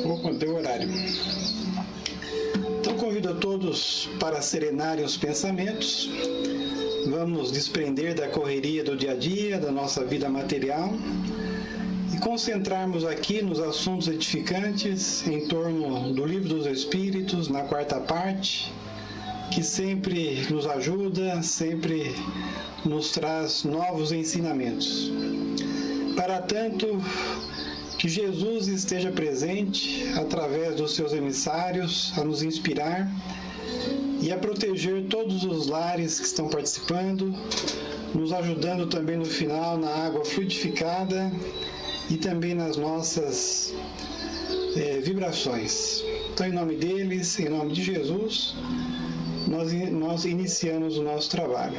Opa, deu horário. Então convido a todos para serenarem os pensamentos. Vamos desprender da correria do dia a dia, da nossa vida material e concentrarmos aqui nos assuntos edificantes em torno do Livro dos Espíritos, na quarta parte, que sempre nos ajuda, sempre nos traz novos ensinamentos. Para tanto, que Jesus esteja presente através dos seus emissários a nos inspirar e a proteger todos os lares que estão participando, nos ajudando também no final na água fluidificada e também nas nossas vibrações. Então, em nome deles, em nome de Jesus, nós iniciamos o nosso trabalho.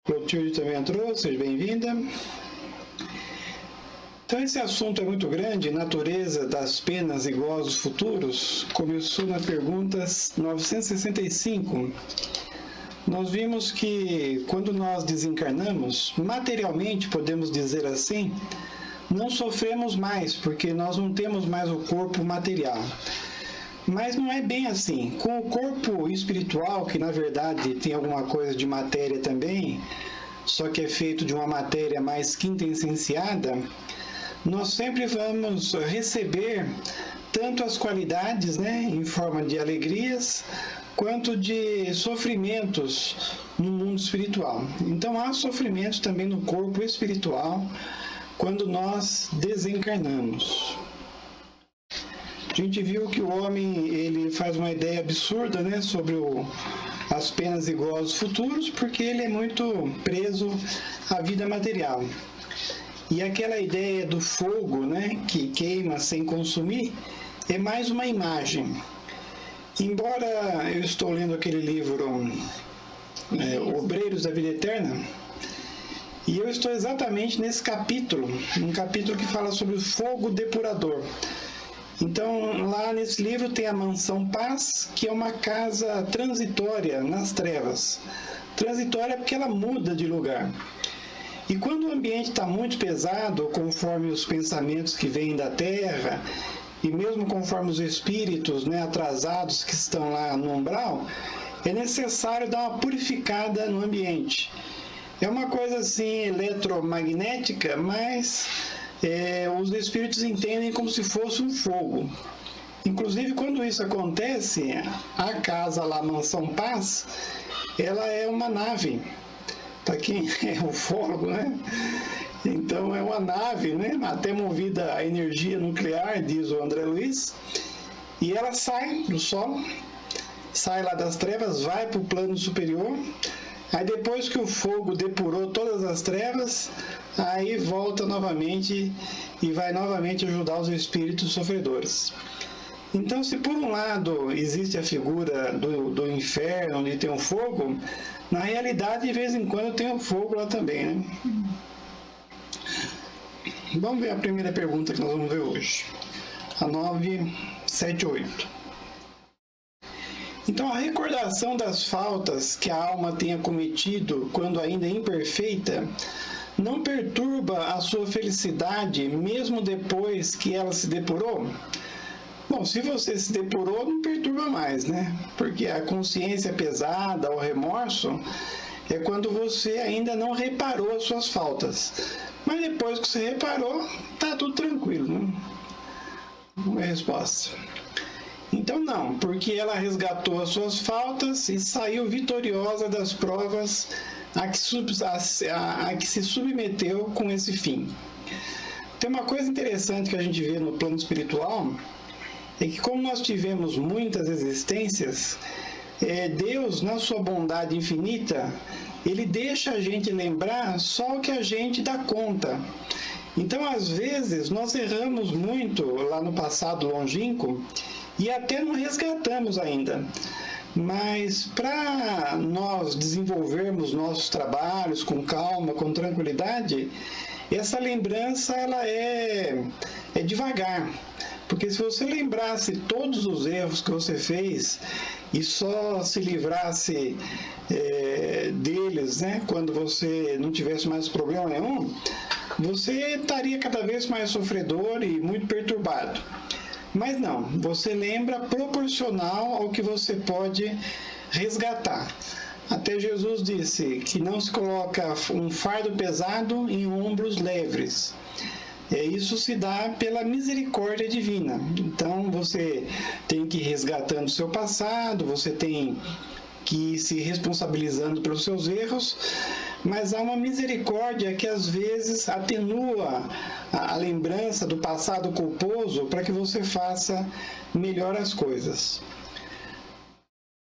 Clotilde também entrou, seja bem-vinda. Então, esse assunto é muito grande, natureza das penas e gozos futuros, começou na pergunta 965. Nós vimos que quando nós desencarnamos, materialmente, podemos dizer assim, não sofremos mais, porque nós não temos mais o corpo material. Mas não é bem assim. Com o corpo espiritual, que na verdade tem alguma coisa de matéria também, só que é feito de uma matéria mais quintessenciada, nós sempre vamos receber tanto as qualidades, em forma de alegrias, quanto de sofrimentos no mundo espiritual. Então há sofrimentos também no corpo espiritual quando nós desencarnamos. A gente viu que o homem ele faz uma ideia absurda, sobre as penas e gozos futuros, porque ele é muito preso à vida material. E aquela ideia do fogo, que queima sem consumir, é mais uma imagem. Embora eu estou lendo aquele livro Obreiros da Vida Eterna, e eu estou exatamente nesse capítulo, um capítulo que fala sobre o fogo depurador. Então, lá nesse livro tem a Mansão Paz, que é uma casa transitória nas trevas. Transitória porque ela muda de lugar. E quando o ambiente está muito pesado, conforme os pensamentos que vêm da Terra, e mesmo conforme os espíritos atrasados que estão lá no umbral, é necessário dar uma purificada no ambiente. É uma coisa assim eletromagnética, mas os espíritos entendem como se fosse um fogo. Inclusive, quando isso acontece, a casa lá, Mansão Paz, ela é uma nave. Para quem é ufólogo, Então é uma nave, até movida a energia nuclear, diz o André Luiz, e ela sai do Sol, sai lá das trevas, vai para o plano superior, aí depois que o fogo depurou todas as trevas, aí volta novamente e vai novamente ajudar os espíritos sofredores. Então, se por um lado existe a figura do inferno, onde tem o fogo, na realidade, de vez em quando tem o fogo lá também, Vamos ver a primeira pergunta que nós vamos ver hoje. A 978. Então, a recordação das faltas que a alma tenha cometido quando ainda imperfeita não perturba a sua felicidade mesmo depois que ela se depurou? Bom, se você se depurou, não perturba mais, Porque a consciência pesada, o remorso, é quando você ainda não reparou as suas faltas. Mas depois que você reparou, tá tudo tranquilo, Uma resposta. Então não, porque ela resgatou as suas faltas e saiu vitoriosa das provas a que se submeteu com esse fim. Tem uma coisa interessante que a gente vê no plano espiritual, é que como nós tivemos muitas existências, Deus, na sua bondade infinita, Ele deixa a gente lembrar só o que a gente dá conta. Então, às vezes, nós erramos muito lá no passado longínquo e até não resgatamos ainda. Mas para nós desenvolvermos nossos trabalhos com calma, com tranquilidade, essa lembrança ela é devagar. Porque se você lembrasse todos os erros que você fez e só se livrasse deles, né, quando você não tivesse mais problema nenhum, você estaria cada vez mais sofredor e muito perturbado. Mas não, você lembra proporcional ao que você pode resgatar. Até Jesus disse que não se coloca um fardo pesado em ombros leves. Isso se dá pela misericórdia divina. Então você tem que ir resgatando o seu passado, você tem que ir se responsabilizando pelos seus erros, mas há uma misericórdia que às vezes atenua a lembrança do passado culposo para que você faça melhor as coisas.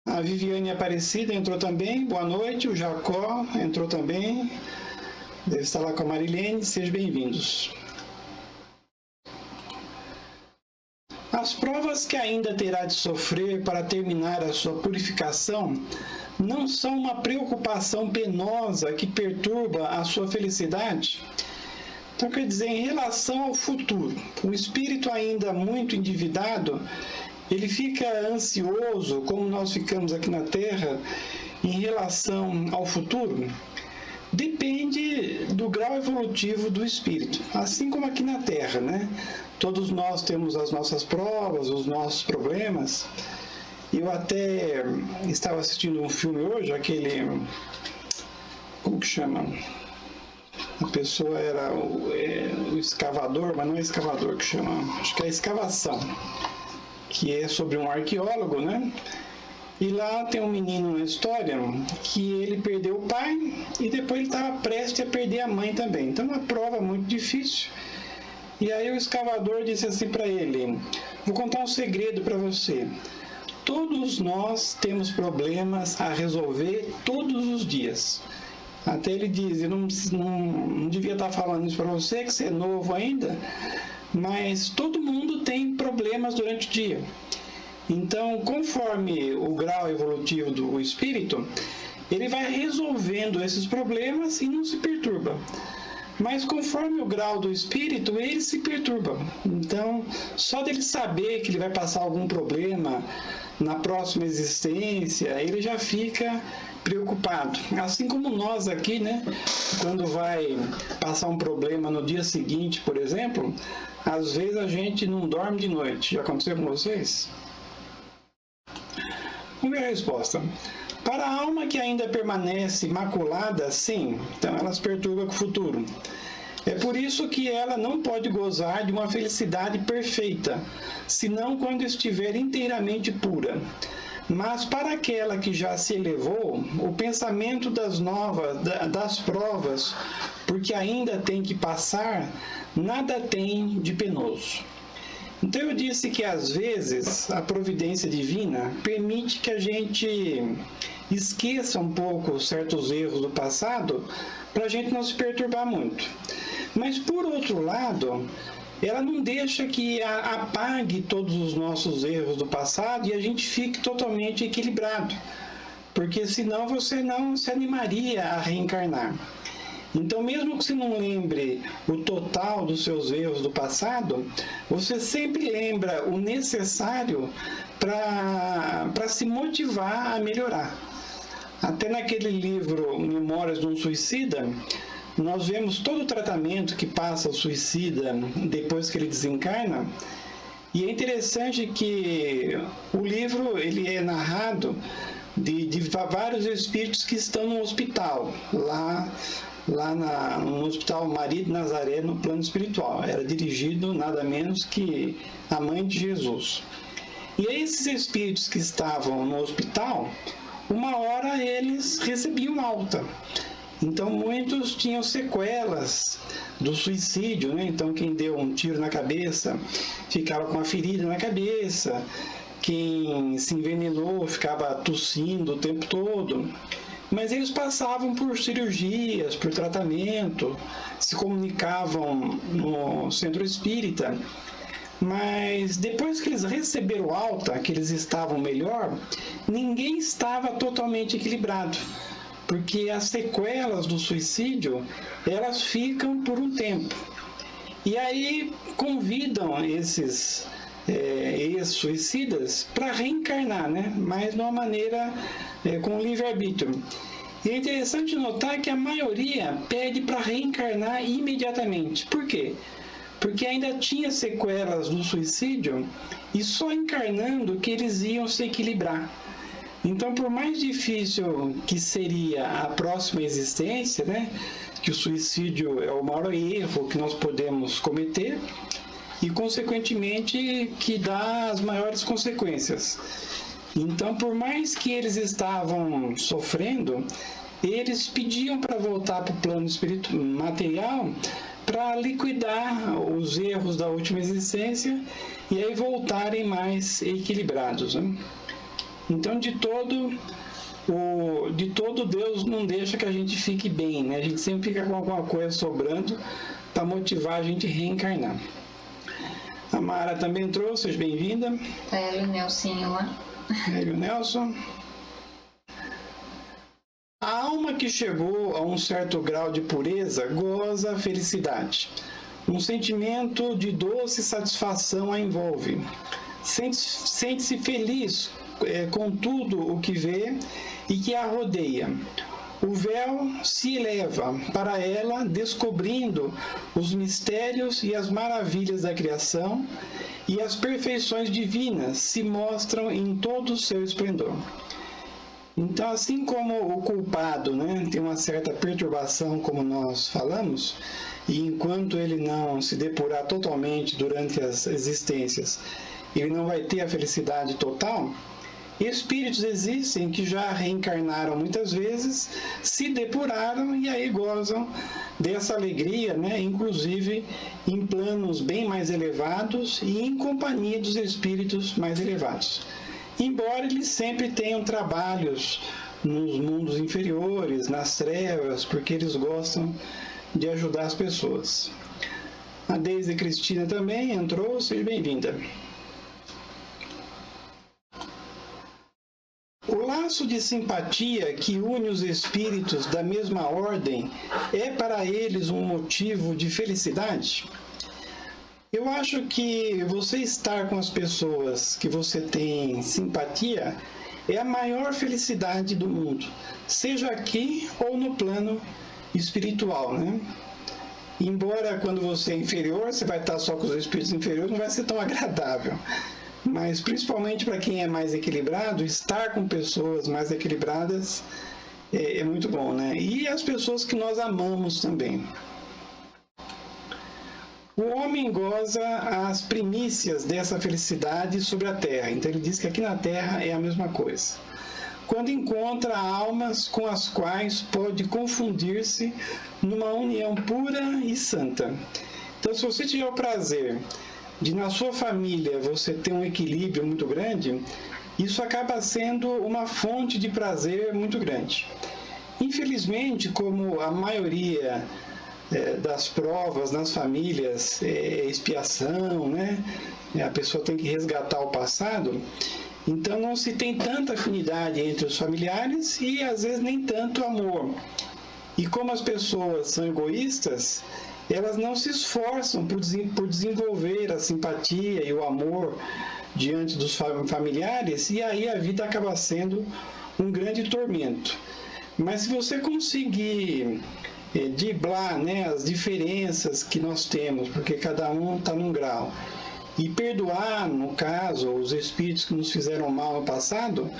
A Viviane Aparecida entrou também, boa noite. O Jacó entrou também, deve estar lá com a Marilene, sejam bem-vindos. As provas que ainda terá de sofrer para terminar a sua purificação não são uma preocupação penosa que perturba a sua felicidade? Então, quer dizer, em relação ao futuro, o espírito ainda muito endividado, ele fica ansioso, como nós ficamos aqui na Terra, em relação ao futuro? Depende do grau evolutivo do espírito, assim como aqui na Terra, né? Todos nós temos as nossas provas, os nossos problemas. Eu até estava assistindo um filme hoje, aquele... Como que chama? A pessoa era o escavador, mas não é escavador que chama, acho que é escavação, que é sobre um arqueólogo, né? E lá tem um menino na história que ele perdeu o pai e depois ele estava prestes a perder a mãe também. Então, uma prova muito difícil. E aí o escavador disse assim para ele: vou contar um segredo para você. Todos nós temos problemas a resolver todos os dias. Até ele diz: eu não devia estar falando isso para você, que você é novo ainda, mas todo mundo tem problemas durante o dia. Então, conforme o grau evolutivo do espírito, ele vai resolvendo esses problemas e não se perturba. Mas conforme o grau do espírito, ele se perturba. Então, só dele saber que ele vai passar algum problema na próxima existência, ele já fica preocupado. Assim como nós aqui, né? Quando vai passar um problema no dia seguinte, por exemplo, às vezes a gente não dorme de noite. Já aconteceu com vocês? Vamos ver a resposta. Para a alma que ainda permanece maculada, sim, então ela se perturba com o futuro. É por isso que ela não pode gozar de uma felicidade perfeita, senão quando estiver inteiramente pura. Mas para aquela que já se elevou, o pensamento das provas, porque ainda tem que passar, nada tem de penoso. Então eu disse que às vezes a providência divina permite que a gente esqueça um pouco certos erros do passado para a gente não se perturbar muito. Mas por outro lado, ela não deixa que apague todos os nossos erros do passado e a gente fique totalmente equilibrado, porque senão você não se animaria a reencarnar. Então, mesmo que você não lembre o total dos seus erros do passado, você sempre lembra o necessário para se motivar a melhorar. Até naquele livro Memórias de um Suicida, nós vemos todo o tratamento que passa o suicida depois que ele desencarna. E é interessante que o livro ele é narrado de vários espíritos que estão no hospital, lá no Hospital Maria de Nazaré, no plano espiritual. Era dirigido nada menos que a Mãe de Jesus. E aí esses espíritos que estavam no hospital, uma hora eles recebiam alta. Então muitos tinham sequelas do suicídio, né? Então quem deu um tiro na cabeça ficava com uma ferida na cabeça, quem se envenenou ficava tossindo o tempo todo. Mas eles passavam por cirurgias, por tratamento, se comunicavam no centro espírita. Mas depois que eles receberam alta, que eles estavam melhor, ninguém estava totalmente equilibrado. Porque as sequelas do suicídio, elas ficam por um tempo. E aí convidam esses ex-suicidas para reencarnar, né? Mas de uma maneira com livre-arbítrio. E é interessante notar que a maioria pede para reencarnar imediatamente. Por quê? Porque ainda tinha sequelas do suicídio e só encarnando que eles iam se equilibrar. Então, por mais difícil que seria a próxima existência, né, que o suicídio é o maior erro que nós podemos cometer e, consequentemente, que dá as maiores consequências. Então, por mais que eles estavam sofrendo, eles pediam para voltar para o plano espiritual, material, para liquidar os erros da última existência e aí voltarem mais equilibrados, né? Então, de todo Deus não deixa que a gente fique bem, né? A gente sempre fica com alguma coisa sobrando para motivar a gente a reencarnar. A Mara também entrou, seja bem-vinda. Tá ela e o Nelsinho lá. Hélio Nelson. A alma que chegou a um certo grau de pureza goza a felicidade. Um sentimento de doce satisfação a envolve. Sente-se feliz com tudo o que vê e que a rodeia. O véu se eleva para ela, descobrindo os mistérios e as maravilhas da criação, e as perfeições divinas se mostram em todo o seu esplendor. Então, assim como o culpado, né, tem uma certa perturbação, como nós falamos, e enquanto ele não se depurar totalmente durante as existências, ele não vai ter a felicidade total, espíritos existem que já reencarnaram muitas vezes, se depuraram e aí gozam dessa alegria, né, inclusive em planos bem mais elevados e em companhia dos espíritos mais elevados. Embora eles sempre tenham trabalhos nos mundos inferiores, nas trevas, porque eles gostam de ajudar as pessoas. A Deise Cristina também entrou, seja bem-vinda. O laço de simpatia que une os espíritos da mesma ordem é para eles um motivo de felicidade? Eu acho que você estar com as pessoas que você tem simpatia é a maior felicidade do mundo, seja aqui ou no plano espiritual, né? Embora quando você é inferior, você vai estar só com os espíritos inferiores, não vai ser tão agradável. Mas principalmente para quem é mais equilibrado, estar com pessoas mais equilibradas é muito bom, né? E as pessoas que nós amamos também. O homem goza as primícias dessa felicidade sobre a terra. Então ele diz que aqui na terra é a mesma coisa. Quando encontra almas com as quais pode confundir-se numa união pura e santa. Então, se você tiver o prazer de na sua família você ter um equilíbrio muito grande, isso acaba sendo uma fonte de prazer muito grande. Infelizmente, como a maioria das provas nas famílias é expiação, né? A pessoa tem que resgatar o passado, então não se tem tanta afinidade entre os familiares e às vezes nem tanto amor. E como as pessoas são egoístas, elas não se esforçam por desenvolver a simpatia e o amor diante dos familiares, e aí a vida acaba sendo um grande tormento. Mas se você conseguir driblar, né, as diferenças que nós temos, porque cada um está num grau, e perdoar, no caso, os espíritos que nos fizeram mal no passado,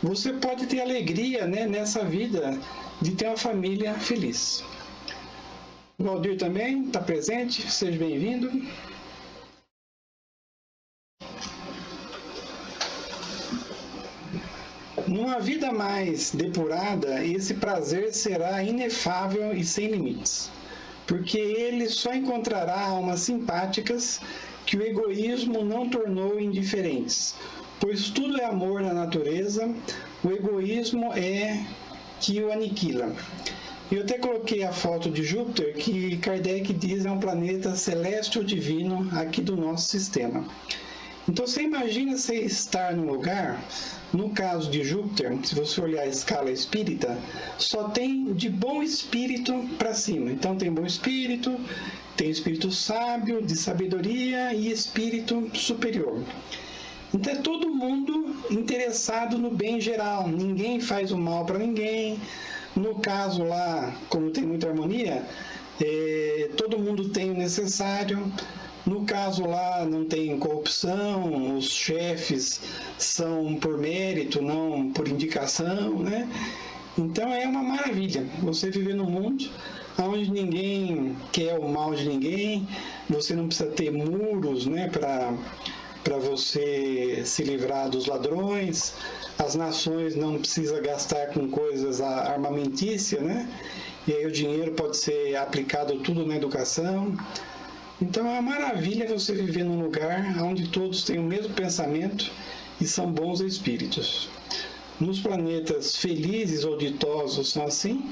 você pode ter alegria, né, nessa vida de ter uma família feliz. O Valdir também está presente, seja bem-vindo. Numa vida mais depurada, esse prazer será inefável e sem limites, porque ele só encontrará almas simpáticas que o egoísmo não tornou indiferentes, pois tudo é amor na natureza, o egoísmo é que o aniquila. Eu até coloquei a foto de Júpiter, que Kardec diz é um planeta celeste ou divino aqui do nosso sistema. Então você imagina você estar num lugar, no caso de Júpiter, se você olhar a escala espírita, só tem de bom espírito para cima. Então tem bom espírito, Tem espírito sábio, de sabedoria e espírito superior. Então é todo mundo interessado no bem geral, ninguém faz o mal para ninguém. No caso lá, como tem muita harmonia, todo mundo tem o necessário. No caso lá não tem corrupção, os chefes são por mérito, não por indicação, né? Então é uma maravilha você viver num mundo onde ninguém quer o mal de ninguém, você não precisa ter muros, né, para você se livrar dos ladrões, as nações não precisam gastar com coisas armamentícias, né? E aí o dinheiro pode ser aplicado tudo na educação. Então é uma maravilha você viver num lugar onde todos têm o mesmo pensamento e são bons espíritos. Nos planetas felizes ou ditosos são assim,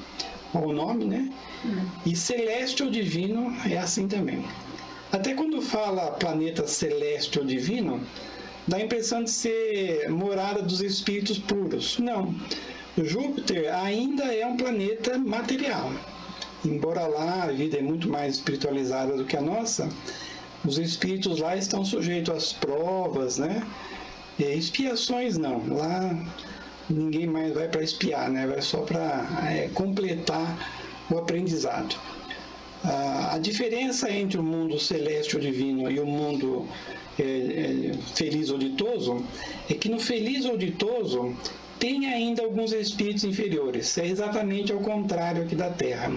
o nome, né? E celeste ou divino é assim também. Até quando fala planeta celeste ou divino, dá a impressão de ser morada dos espíritos puros. Não, Júpiter ainda é um planeta material. Embora lá a vida é muito mais espiritualizada do que a nossa, os espíritos lá estão sujeitos às provas, né? E expiações não, lá ninguém mais vai para espiar, né? Vai só para completar o aprendizado. A diferença entre o mundo celeste ou divino e o mundo feliz ou ditoso é que no feliz ou ditoso tem ainda alguns espíritos inferiores. É exatamente ao contrário aqui da Terra.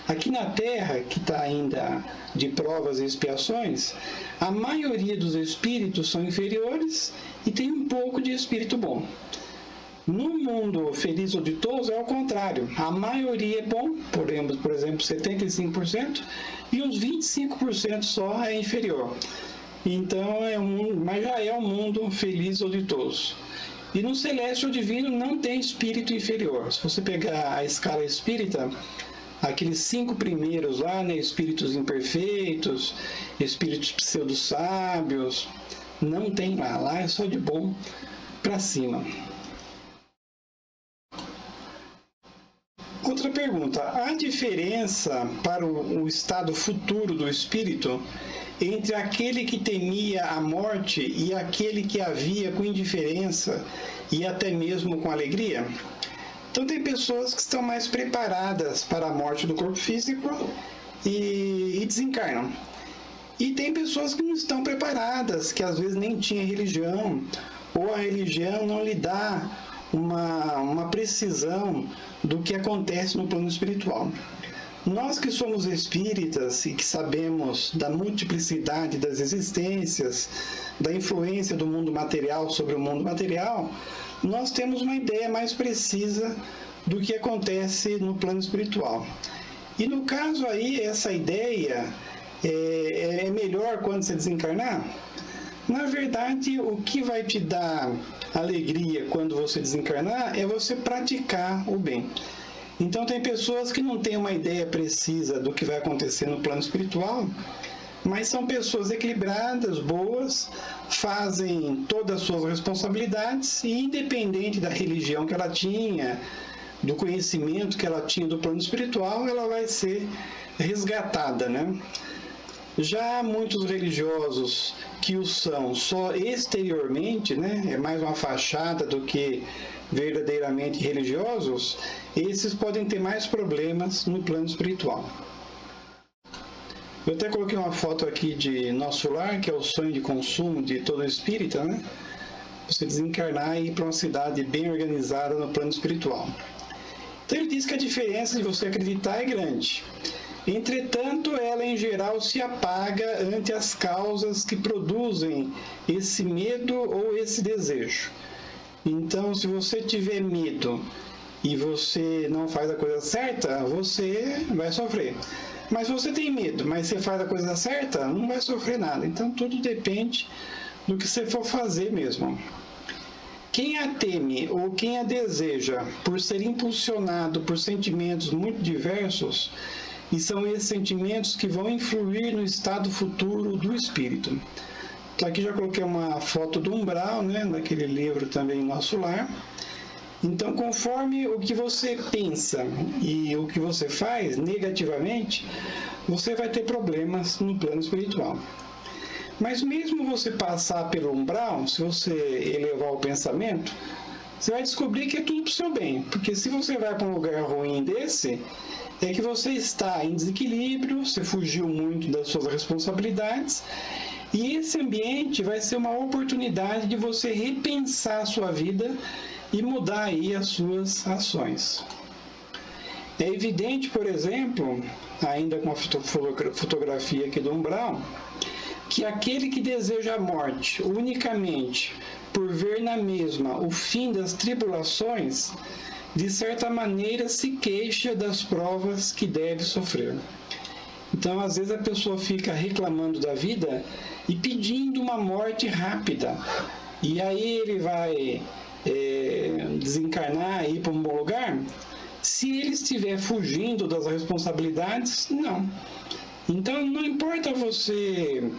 Aqui na Terra, que está ainda de provas e expiações, a maioria dos espíritos são inferiores e tem um pouco de espírito bom. No mundo feliz ou ditoso é ao contrário. A maioria é bom, por exemplo, 75%, e uns 25% só é inferior. Então, mas já é um mundo feliz ou ditoso. E no celeste ou divino não tem espírito inferior. Se você pegar a escala espírita, aqueles 5 primeiros lá, né, espíritos imperfeitos, espíritos pseudo-sábios, não tem lá. Lá é só de bom para cima. Outra pergunta: há diferença para o estado futuro do espírito entre aquele que temia a morte e aquele que a via com indiferença e até mesmo com alegria? Então tem pessoas que estão mais preparadas para a morte do corpo físico e desencarnam. E tem pessoas que não estão preparadas, que às vezes nem tinham religião, ou a religião não lhe dá uma precisão do que acontece no plano espiritual. Nós que somos espíritas e que sabemos da multiplicidade das existências, da influência do mundo material sobre o mundo material, nós temos uma ideia mais precisa do que acontece no plano espiritual. E no caso aí, essa ideia é melhor quando você desencarnar? Na verdade, o que vai te dar alegria quando você desencarnar é você praticar o bem. Então tem pessoas que não têm uma ideia precisa do que vai acontecer no plano espiritual, mas são pessoas equilibradas, boas, fazem todas as suas responsabilidades e independente da religião que ela tinha, do conhecimento que ela tinha do plano espiritual, ela vai ser resgatada, né? Já muitos religiosos que o são só exteriormente, né, é mais uma fachada do que verdadeiramente religiosos, esses podem ter mais problemas no plano espiritual. Eu até coloquei uma foto aqui de Nosso Lar, que é o sonho de consumo de todo espírita, né? Você desencarnar e ir para uma cidade bem organizada no plano espiritual. Então ele diz que a diferença de você acreditar é grande. Entretanto, ela em geral se apaga ante as causas que produzem esse medo ou esse desejo. Então, se você tiver medo e você não faz a coisa certa, você vai sofrer. Mas se você tem medo, mas você faz a coisa certa, não vai sofrer nada. Então, tudo depende do que você for fazer mesmo. Quem a teme ou quem a deseja por ser impulsionado por sentimentos muito diversos, e são esses sentimentos que vão influir no estado futuro do espírito. Então aqui já coloquei uma foto do umbral, né, naquele livro também Nosso Lar. Então, conforme o que você pensa e o que você faz negativamente, você vai ter problemas no plano espiritual. Mas mesmo você passar pelo umbral, se você elevar o pensamento, você vai descobrir que é tudo para o seu bem. Porque se você vai para um lugar ruim desse, é que você está em desequilíbrio, você fugiu muito das suas responsabilidades, e esse ambiente vai ser uma oportunidade de você repensar a sua vida e mudar aí as suas ações. É evidente, por exemplo, ainda com a fotografia aqui do umbral, que aquele que deseja a morte unicamente por ver na mesma o fim das tribulações, de certa maneira se queixa das provas que deve sofrer. Então, às vezes a pessoa fica reclamando da vida e pedindo uma morte rápida. E aí ele vai desencarnar e ir para um bom lugar? Se ele estiver fugindo das responsabilidades, não. Então, não importa você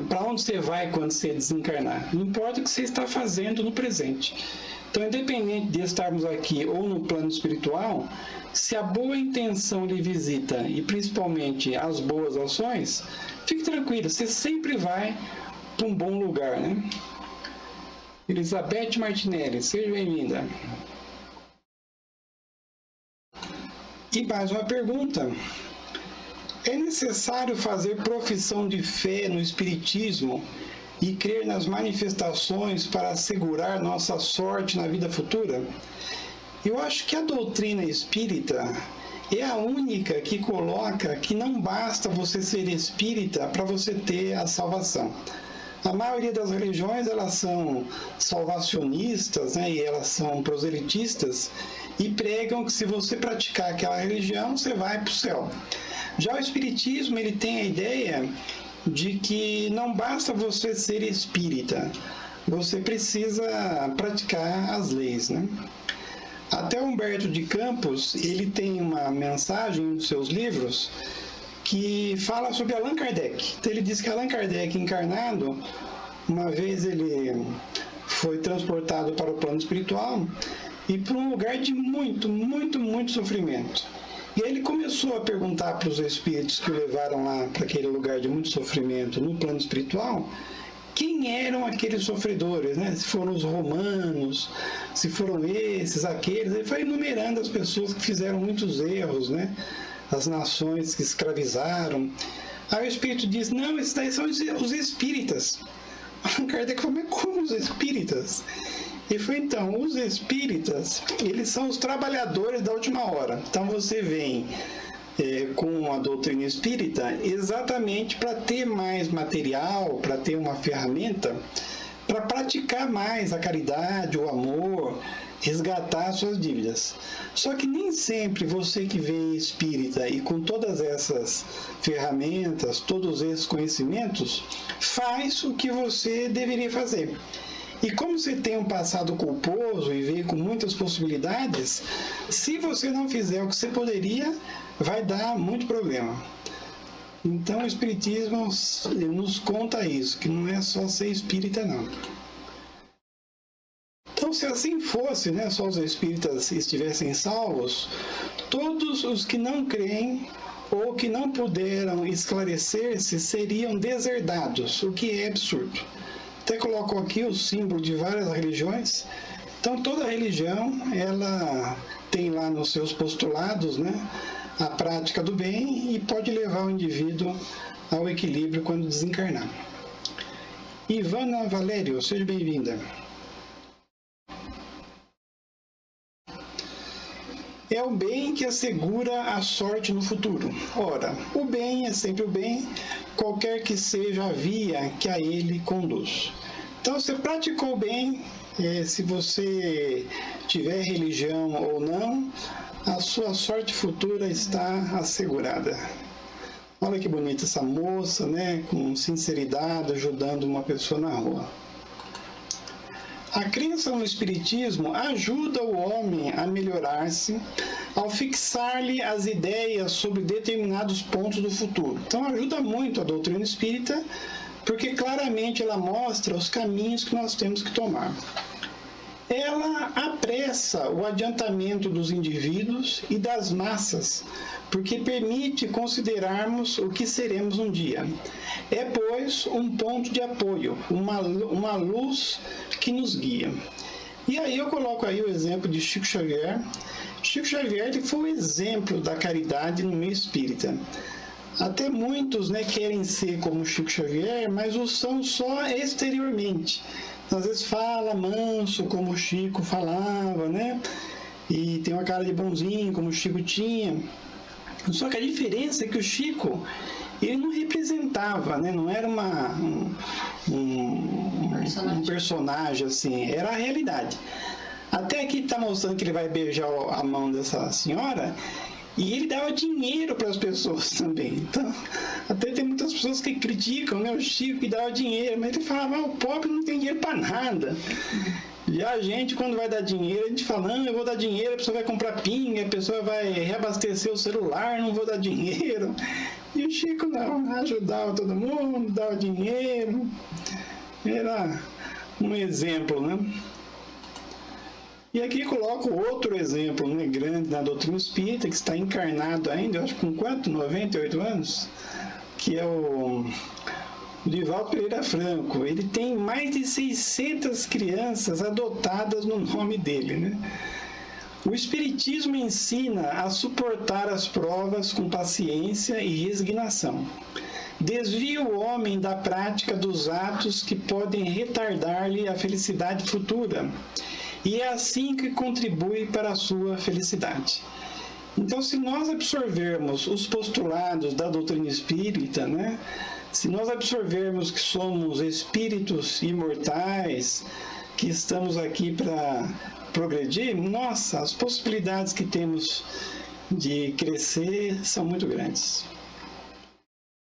para onde você vai quando você desencarnar. Não importa o que você está fazendo no presente. Então, independente de estarmos aqui ou no plano espiritual, se a boa intenção lhe visita, e principalmente as boas ações, fique tranquilo, você sempre vai para um bom lugar, né? Elizabeth Martinelli, seja bem-vinda. E mais uma pergunta. É necessário fazer profissão de fé no Espiritismo e crer nas manifestações para assegurar nossa sorte na vida futura? Eu acho que a doutrina espírita é a única que coloca que não basta você ser espírita para você ter a salvação. A maioria das religiões, elas são salvacionistas, né, e elas são proselitistas, e pregam que se você praticar aquela religião, você vai para o céu. Já o Espiritismo, ele tem a ideia de que não basta você ser espírita, você precisa praticar as leis, né? Até Humberto de Campos, ele tem uma mensagem em um dos seus livros que fala sobre Allan Kardec. Então, ele diz que Allan Kardec, encarnado, uma vez ele foi transportado para o plano espiritual e para um lugar de muito sofrimento. E aí ele começou a perguntar para os espíritos que o levaram lá para aquele lugar de muito sofrimento no plano espiritual, quem eram aqueles sofredores, né? Se foram os romanos, se foram esses, aqueles. Ele foi enumerando as pessoas que fizeram muitos erros, né? As nações que escravizaram. Aí o espírito diz, não, esses daí são os espíritas. Kardec falou, mas como os espíritas? Ele falou, então, os espíritas, eles são os trabalhadores da última hora. Então você vem com a doutrina espírita exatamente para ter mais material, para ter uma ferramenta, para praticar mais a caridade, o amor, resgatar suas dívidas. Só que nem sempre você que vem espírita e com todas essas ferramentas, todos esses conhecimentos, faz o que você deveria fazer. E como você tem um passado culposo e veio com muitas possibilidades, se você não fizer o que você poderia, vai dar muito problema. Então o Espiritismo nos conta isso, que não é só ser espírita, não. Então, se assim fosse, né, só os espíritas estivessem salvos, todos os que não creem ou que não puderam esclarecer-se seriam deserdados, o que é absurdo. Até colocou aqui o símbolo de várias religiões. Então, toda religião, ela tem lá nos seus postulados, né, a prática do bem e pode levar o indivíduo ao equilíbrio quando desencarnar. Ivana Valério, seja bem-vinda. É o bem que assegura a sorte no futuro. Ora, o bem é sempre o bem, qualquer que seja a via que a ele conduz. Então, você praticou o bem, se você tiver religião ou não, a sua sorte futura está assegurada. Olha que bonita essa moça, né? Com sinceridade, ajudando uma pessoa na rua. A crença no Espiritismo ajuda o homem a melhorar-se ao fixar-lhe as ideias sobre determinados pontos do futuro. Então ajuda muito a doutrina espírita, porque claramente ela mostra os caminhos que nós temos que tomar. ela apressa o adiantamento dos indivíduos e das massas, porque permite considerarmos o que seremos um dia. É, pois, um ponto de apoio, uma luz que nos guia. E aí eu coloco aí o exemplo de Chico Xavier. Chico Xavier ele foi o exemplo da caridade no meio espírita. Até muitos, né, querem ser como Chico Xavier, mas o são só exteriormente. Às vezes fala manso, como o Chico falava, né? E tem uma cara de bonzinho, como o Chico tinha. Só que a diferença é que o Chico, ele não representava, né? Não era um personagem assim, era a realidade. Até aqui está mostrando que ele vai beijar a mão dessa senhora, e ele dava dinheiro para as pessoas também. Então, até tem muitas pessoas que criticam, né, o Chico que dava dinheiro, mas ele falava, o pobre não tem dinheiro para nada. E a gente, quando vai dar dinheiro, a gente fala, não, eu vou dar dinheiro, a pessoa vai comprar pinga, a pessoa vai reabastecer o celular, não vou dar dinheiro. E o Chico não, ajudava todo mundo, dava dinheiro. Era um exemplo, né? E aqui coloco outro exemplo, né, grande na doutrina espírita, que está encarnado ainda, eu acho com quanto? 98 anos? Que é o Divaldo Pereira Franco. Ele tem mais de 600 crianças adotadas no nome dele, né? O Espiritismo ensina a suportar as provas com paciência e resignação. Desvia o homem da prática dos atos que podem retardar-lhe a felicidade futura. E é assim que contribui para a sua felicidade. Então, se nós absorvermos os postulados da doutrina espírita, né? Se nós absorvermos que somos espíritos imortais, que estamos aqui para progredir, nossa, as possibilidades que temos de crescer são muito grandes.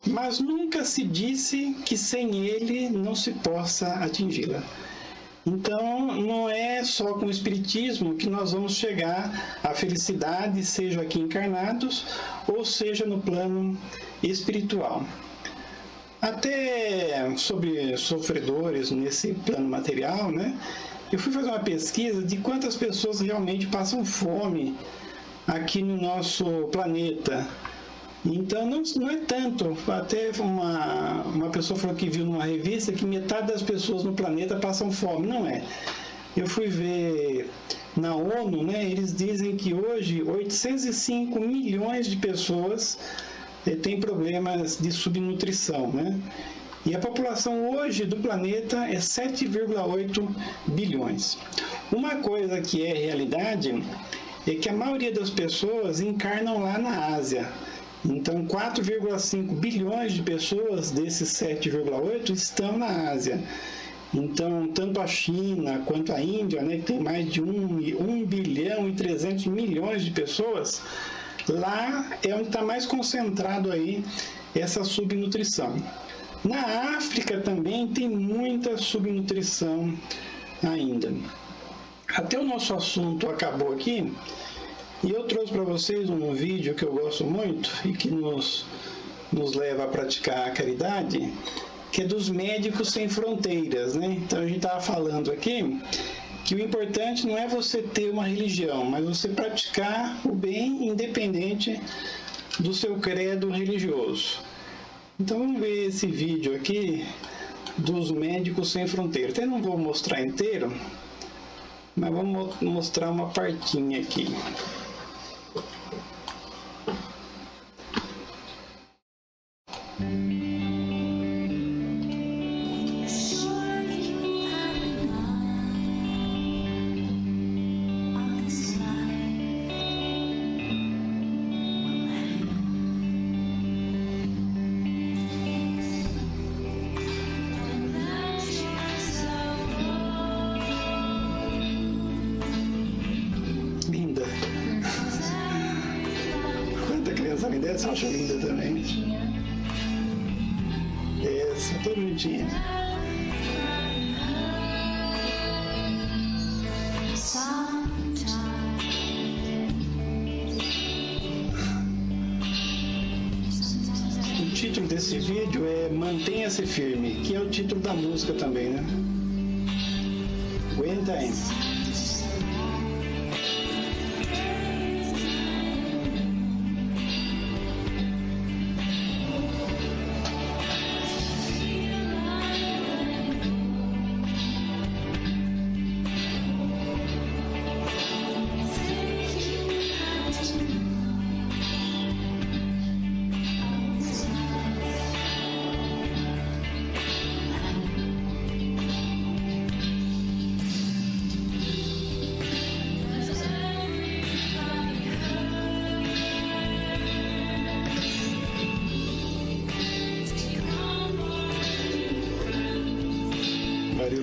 Mas nunca se disse que sem ele não se possa atingi-la. Então, não é só com o Espiritismo que nós vamos chegar à felicidade, seja aqui encarnados, ou seja no plano espiritual. Até sobre sofredores nesse plano material, né? Eu fui fazer uma pesquisa de quantas pessoas realmente passam fome aqui no nosso planeta. Então, não é tanto. Até uma pessoa falou que viu numa revista que metade das pessoas no planeta passam fome. Não é. Eu fui ver na ONU, né, eles dizem que hoje 805 milhões de pessoas têm problemas de subnutrição, né? E a população hoje do planeta é 7,8 bilhões. Uma coisa que é realidade é que a maioria das pessoas encarnam lá na Ásia. Então, 4,5 bilhões de pessoas desses 7,8 estão na Ásia. Então, tanto a China quanto a Índia, né, que tem mais de 1 bilhão e 300 milhões de pessoas, lá é onde está mais concentrado aí essa subnutrição. Na África também tem muita subnutrição ainda. Até o nosso assunto acabou aqui. E eu trouxe para vocês um vídeo que eu gosto muito e que nos leva a praticar a caridade, que é dos Médicos Sem Fronteiras, né? Então a gente estava falando aqui que o importante não é você ter uma religião, mas você praticar o bem independente do seu credo religioso. Então vamos ver esse vídeo aqui dos Médicos Sem Fronteiras. Até não vou mostrar inteiro, mas vamos mostrar uma partinha aqui. Essa linda, essa eu acho linda também. Essa, toda bonitinha. O título desse vídeo é Mantenha-se Firme, que é o título da música também, né? Aguenta aí.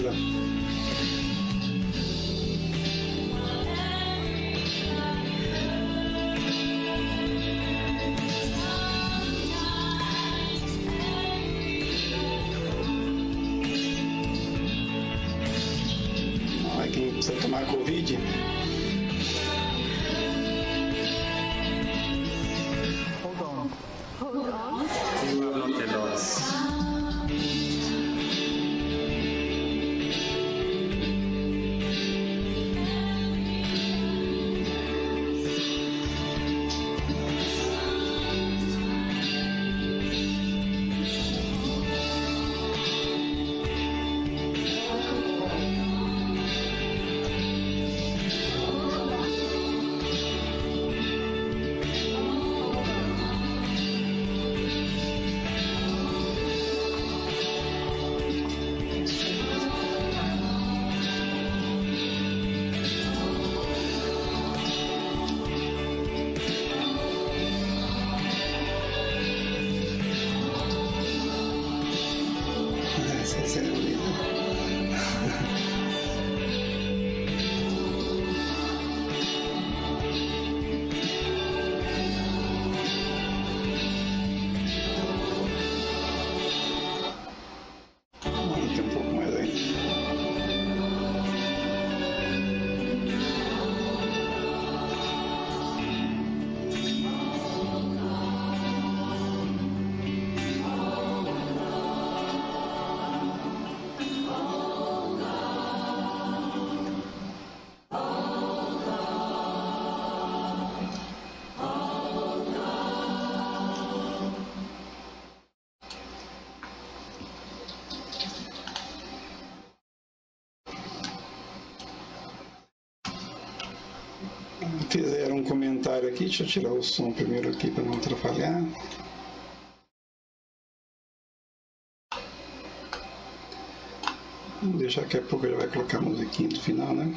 Sheila. Olha quem precisa tomar Covid. Fizeram um comentário aqui, deixa eu tirar o som primeiro aqui para não atrapalhar. Vamos deixar daqui a pouco, ele vai colocar a musiquinha no final, né?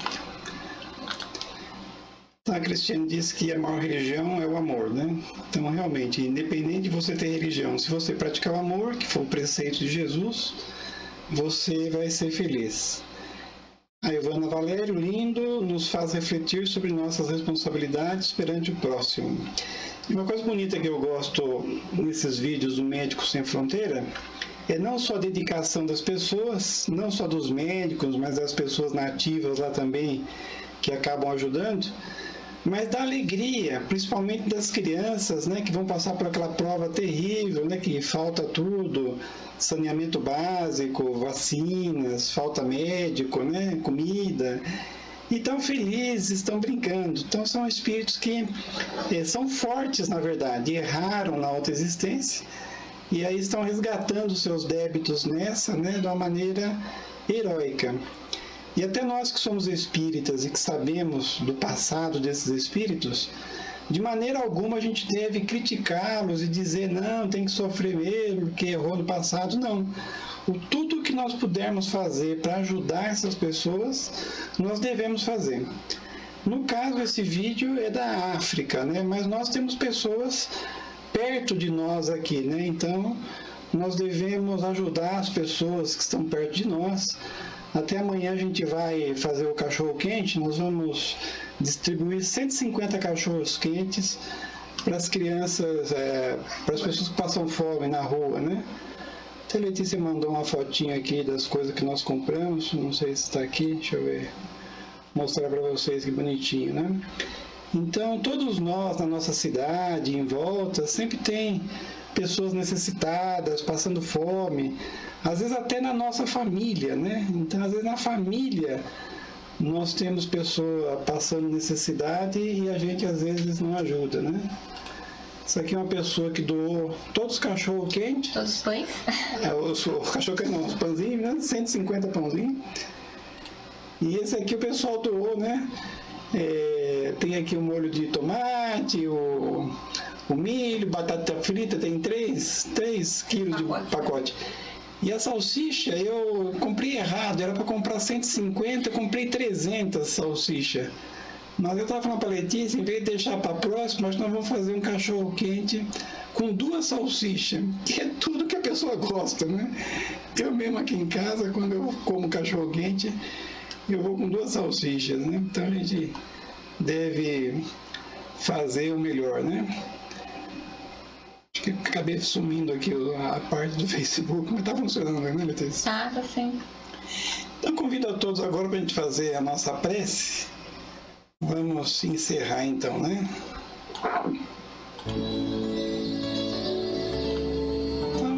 A Cristiane disse que a maior religião é o amor, né? Então, realmente, independente de você ter religião, se você praticar o amor, que foi o preceito de Jesus, você vai ser feliz. A Ivana Valério, lindo, nos faz refletir sobre nossas responsabilidades perante o próximo. E uma coisa bonita que eu gosto nesses vídeos do Médicos Sem Fronteira é não só a dedicação das pessoas, não só dos médicos, mas das pessoas nativas lá também, que acabam ajudando, mas da alegria, principalmente das crianças, né, que vão passar por aquela prova terrível, né, que falta tudo, saneamento básico, vacinas, falta médico, né, comida, e estão felizes, estão brincando. Então são espíritos que são fortes, na verdade, erraram na outra existência, e aí estão resgatando seus débitos nessa, né, de uma maneira heróica. E até nós que somos espíritas e que sabemos do passado desses espíritos, de maneira alguma a gente deve criticá-los e dizer, não, tem que sofrer mesmo, porque errou no passado. Não. Tudo que nós pudermos fazer para ajudar essas pessoas, nós devemos fazer. No caso, esse vídeo é da África, né? Mas nós temos pessoas perto de nós aqui, né? Então, nós devemos ajudar as pessoas que estão perto de nós. Até amanhã a gente vai fazer o cachorro-quente, nós vamos distribuir 150 cachorros-quentes para as crianças, para as pessoas que passam fome na rua, né? A Letícia mandou uma fotinha aqui das coisas que nós compramos, não sei se está aqui, deixa eu ver, mostrar para vocês que bonitinho, né? Então, todos nós na nossa cidade, em volta, sempre tem pessoas necessitadas, passando fome, às vezes até na nossa família, né? Então, às vezes na família nós temos pessoa passando necessidade e a gente às vezes não ajuda, né? Isso aqui é uma pessoa que doou todos os cachorros quentes. Todos os pães? O cachorro quente não, os pãozinhos, né? 150 pãozinhos. E esse aqui o pessoal doou, né? Tem aqui o molho de tomate, o milho, batata frita, tem 3 quilos de pacote. E a salsicha, eu comprei errado, era para comprar 150, eu comprei 300 salsicha. Mas eu estava falando para a Letícia, em vez de deixar para a próxima, nós vamos fazer um cachorro quente com 2 salsichas, que é tudo que a pessoa gosta, né? Eu mesmo aqui em casa, quando eu como cachorro quente, eu vou com 2 salsichas, né? Então a gente deve fazer o melhor, né? Acho que acabei sumindo aqui a parte do Facebook, mas tá funcionando, né, Letícia? Tá sim. Então convido a todos agora para a gente fazer a nossa prece. Vamos encerrar então, né? Então,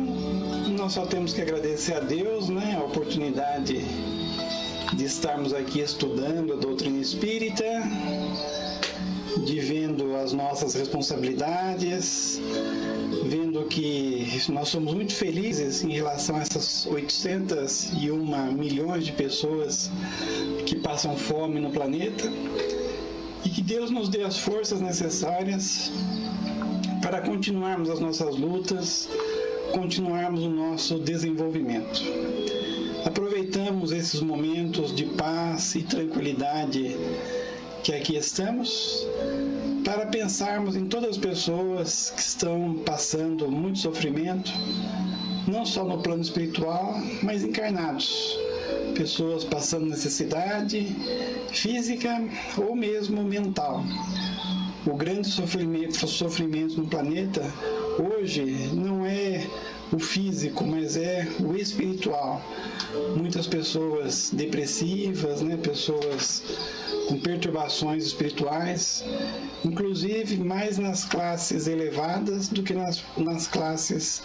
nós só temos que agradecer a Deus, né? A oportunidade de estarmos aqui estudando a doutrina espírita, de vendo as nossas responsabilidades, vendo que nós somos muito felizes em relação a essas 801 milhões de pessoas que passam fome no planeta, e que Deus nos dê as forças necessárias para continuarmos as nossas lutas, continuarmos o nosso desenvolvimento. Aproveitamos esses momentos de paz e tranquilidade que aqui estamos, para pensarmos em todas as pessoas que estão passando muito sofrimento, não só no plano espiritual, mas encarnados. Pessoas passando necessidade física ou mesmo mental. O grande sofrimento no planeta hoje não é o físico, mas é o espiritual. Muitas pessoas depressivas, né? Pessoas com perturbações espirituais, inclusive mais nas classes elevadas do que nas classes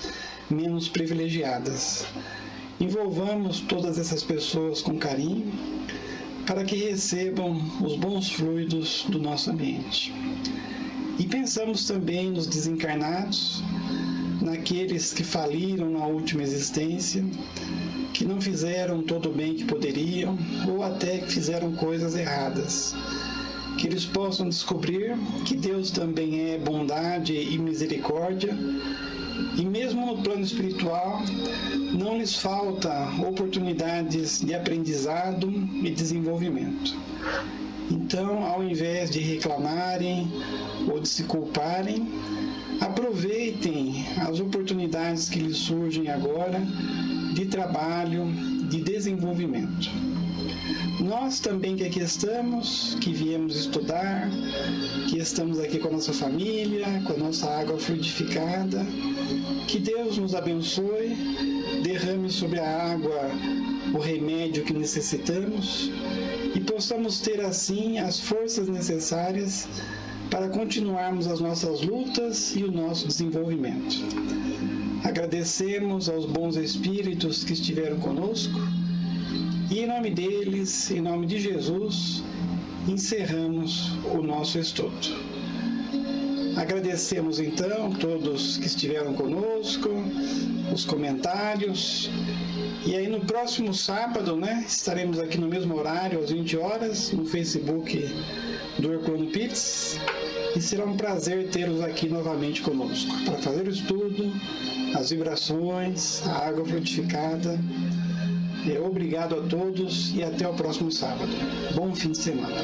menos privilegiadas. Envolvamos todas essas pessoas com carinho, para que recebam os bons fluidos do nosso ambiente. E pensamos também nos desencarnados, naqueles que faliram na última existência, que não fizeram todo o bem que poderiam, ou até que fizeram coisas erradas. Que eles possam descobrir que Deus também é bondade e misericórdia, e mesmo no plano espiritual, não lhes falta oportunidades de aprendizado e desenvolvimento. Então, ao invés de reclamarem ou de se culparem, aproveitem as oportunidades que lhes surgem agora de trabalho, de desenvolvimento. Nós também que aqui estamos, que viemos estudar, que estamos aqui com a nossa família, com a nossa água fluidificada, que Deus nos abençoe, derrame sobre a água o remédio que necessitamos e possamos ter assim as forças necessárias para continuarmos as nossas lutas e o nosso desenvolvimento. Agradecemos aos bons espíritos que estiveram conosco e em nome deles, em nome de Jesus, encerramos o nosso estudo. Agradecemos então todos que estiveram conosco, os comentários, e aí no próximo sábado, né, estaremos aqui no mesmo horário, às 20 horas, no Facebook do Herculano Pires, e será um prazer tê-los aqui novamente conosco, para fazer o estudo, as vibrações, a água fluidificada. Obrigado a todos e até o próximo sábado. Bom fim de semana.